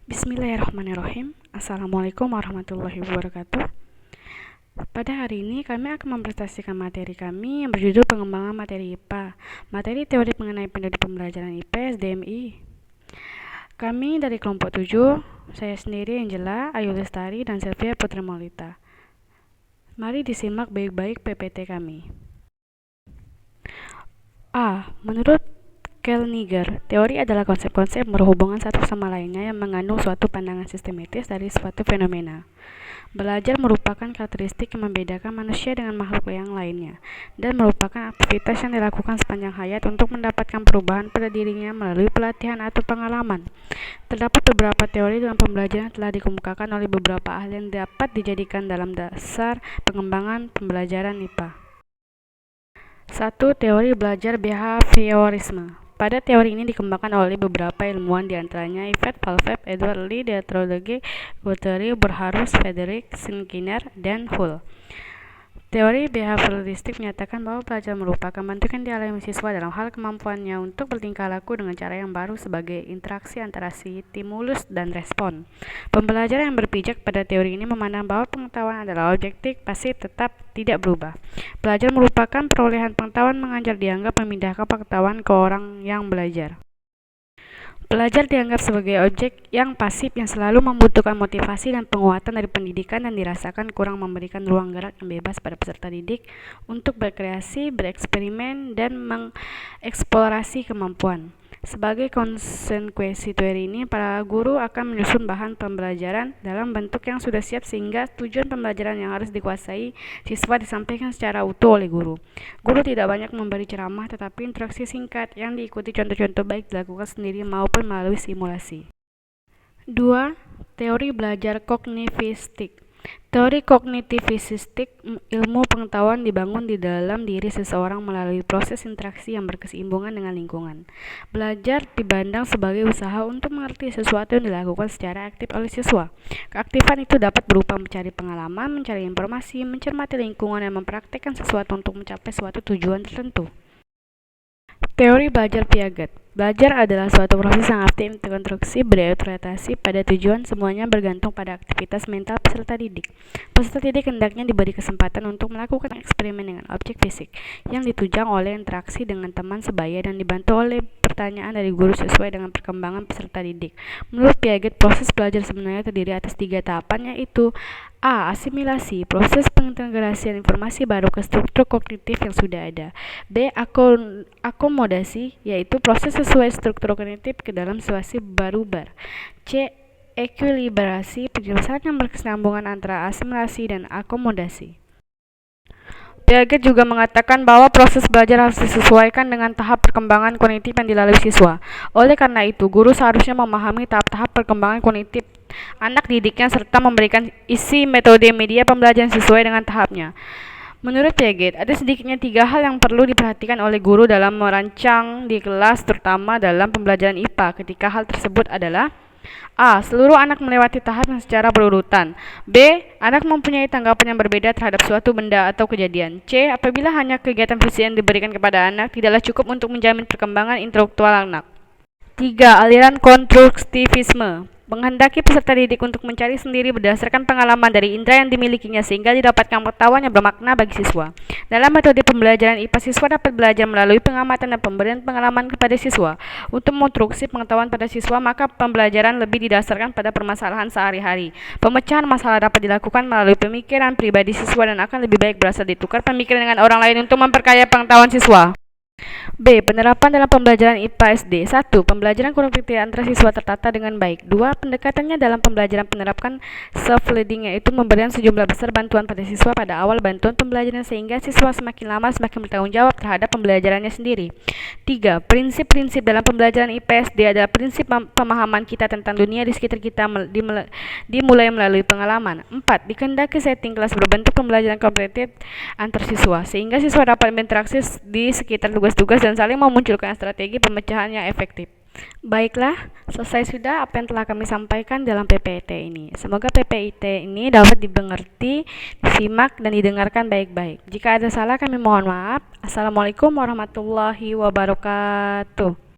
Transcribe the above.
Bismillahirrahmanirrahim. Assalamualaikum warahmatullahi wabarakatuh. Pada hari ini kami akan mempresentasikan materi kami yang berjudul pengembangan materi IPA, materi teori mengenai penduduk pembelajaran IPS DMI. Kami dari kelompok 7, saya sendiri Angela, Ayu Lestari, dan Sylvia Putri Maulita. Mari disimak baik-baik PPT kami. A. Menurut Kellniger, teori adalah konsep-konsep berhubungan satu sama lainnya yang mengandung suatu pandangan sistematis dari suatu fenomena. Belajar merupakan karakteristik yang membedakan manusia dengan makhluk yang lainnya, dan merupakan aktivitas yang dilakukan sepanjang hayat untuk mendapatkan perubahan pada dirinya melalui pelatihan atau pengalaman. Terdapat beberapa teori dalam pembelajaran yang telah dikemukakan oleh beberapa ahli yang dapat dijadikan dalam dasar pengembangan pembelajaran IPA. 1. Teori belajar behaviorisme. Pada teori ini dikembangkan oleh beberapa ilmuwan diantaranya Yvette Palfeb, Edward Lee, Deontologi, Guthrie, Borharus, Frederick Skinner, dan Hull. Teori behavioristik menyatakan bahwa belajar merupakan bentuk yang dialami siswa dalam hal kemampuannya untuk bertingkah laku dengan cara yang baru sebagai interaksi antara stimulus dan respon. Pembelajaran yang berpijak pada teori ini memandang bahwa pengetahuan adalah objektif, pasif, tetap tidak berubah. Belajar merupakan perolehan pengetahuan, mengajar dianggap memindahkan pengetahuan ke orang yang belajar. Belajar dianggap sebagai objek yang pasif yang selalu membutuhkan motivasi dan penguatan dari pendidikan dan dirasakan kurang memberikan ruang gerak yang bebas pada peserta didik untuk berkreasi, bereksperimen, dan mengeksplorasi kemampuan. Sebagai konsekuensi teori ini, para guru akan menyusun bahan pembelajaran dalam bentuk yang sudah siap sehingga tujuan pembelajaran yang harus dikuasai siswa disampaikan secara utuh oleh guru. Guru tidak banyak memberi ceramah, tetapi interaksi singkat yang diikuti contoh-contoh baik dilakukan sendiri maupun melalui simulasi. 2. Teori belajar kognitivistik. Teori kognitivistik, ilmu pengetahuan dibangun di dalam diri seseorang melalui proses interaksi yang berkeseimbangan dengan lingkungan. Belajar dipandang sebagai usaha untuk mengerti sesuatu yang dilakukan secara aktif oleh siswa. Keaktifan itu dapat berupa mencari pengalaman, mencari informasi, mencermati lingkungan, dan mempraktikkan sesuatu untuk mencapai suatu tujuan tertentu. Teori belajar Piaget. Belajar adalah suatu proses yang aktif, terkonstruksi, berorientasi pada tujuan, semuanya bergantung pada aktivitas mental peserta didik. Peserta didik hendaknya diberi kesempatan untuk melakukan eksperimen dengan objek fisik yang ditunjang oleh interaksi dengan teman sebaya dan dibantu oleh pertanyaan dari guru sesuai dengan perkembangan peserta didik. Menurut Piaget, proses belajar sebenarnya terdiri atas 3 tahapan, yaitu A. Asimilasi, proses pengintegrasian informasi baru ke struktur kognitif yang sudah ada. B. Akomodasi, yaitu proses sesuai struktur kognitif ke dalam situasi baru. C. Ekuilibrasi, penjelasan yang berkesinambungan antara asimilasi dan akomodasi. Piaget juga mengatakan bahwa proses belajar harus disesuaikan dengan tahap perkembangan kognitif yang dilalui siswa. Oleh karena itu, guru seharusnya memahami tahap-tahap perkembangan kognitif anak didiknya serta memberikan isi metode media pembelajaran sesuai dengan tahapnya. Menurut Piaget, ada sedikitnya 3 hal yang perlu diperhatikan oleh guru dalam merancang di kelas, terutama dalam pembelajaran IPA. Ketika hal tersebut adalah: A. Seluruh anak melewati tahap yang secara berurutan. B. Anak mempunyai tanggapan yang berbeda terhadap suatu benda atau kejadian. C. Apabila hanya kegiatan fisik yang diberikan kepada anak, tidaklah cukup untuk menjamin perkembangan intelektual anak. 3. Aliran konstruktivisme. Menghendaki peserta didik untuk mencari sendiri berdasarkan pengalaman dari indera yang dimilikinya sehingga didapatkan pengetahuan yang bermakna bagi siswa. Dalam metode pembelajaran IPA, siswa dapat belajar melalui pengamatan dan pemberian pengalaman kepada siswa. Untuk menginstruksi pengetahuan pada siswa, maka pembelajaran lebih didasarkan pada permasalahan sehari-hari. Pemecahan masalah dapat dilakukan melalui pemikiran pribadi siswa dan akan lebih baik berasal ditukar pemikiran dengan orang lain untuk memperkaya pengetahuan siswa. B. Penerapan dalam pembelajaran IPA SD. 1. Pembelajaran kognitif antara siswa tertata dengan baik. 2. Pendekatannya dalam pembelajaran penerapkan self-leading, yaitu memberikan sejumlah besar bantuan pada siswa pada awal bantuan pembelajaran sehingga siswa semakin lama semakin bertanggung jawab terhadap pembelajarannya sendiri. 3. Prinsip-prinsip dalam pembelajaran IPA SD adalah prinsip pemahaman kita tentang dunia di sekitar kita dimulai melalui pengalaman. 4. Dikehendaki setting kelas berbentuk pembelajaran kognitif antar siswa sehingga siswa dapat berinteraksi di sekitar tugas dan saling memunculkan strategi pemecahan yang efektif. Baiklah, selesai sudah apa yang telah kami sampaikan dalam PPT ini. Semoga PPT ini dapat dimengerti, disimak, dan didengarkan baik-baik. Jika ada salah kami mohon maaf. Assalamualaikum warahmatullahi wabarakatuh.